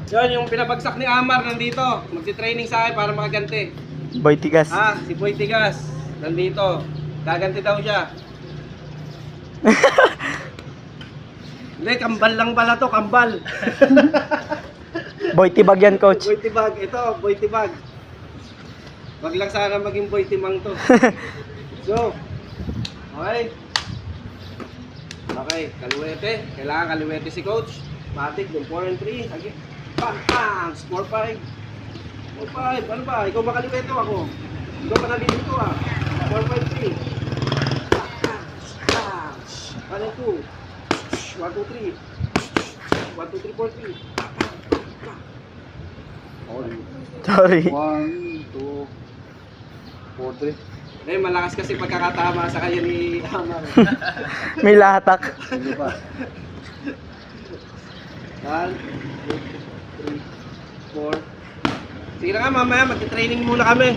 Yun, yung pinabagsak ni Amar nandito. Magsi-training sa akin para makaganti. Boy Tigas. Si Boy Tigas. Nandito. Gaganti daw siya. Hindi, kambal lang pala to, kambal. Boy Tibag yan, coach. Boy Tibag, ito, Boy Tibag. Wag lang sana maging Boy Timang to. So, okay. Okay, kaliwete. Kailangan kaliwete si coach. Matik, yung 4 and 3. Sige. Bang, bang! Score 5. Score 5. Ano ba? Ikaw ba kaliwete o ako? Ikaw ba nalilito ah? 4, 5, 3. Bang, bang! Bang! 1 and 2. 1, 2, 3. 1, 2, 3, 4, 3. Sorry. 1, 2, 4, 3. Eh, malakas kasi pagkakatama sa kanya ni Amar. May lahatak. Hindi pa. 1, 2, 3, 4. Sige na nga mamaya, mag-training muna kami.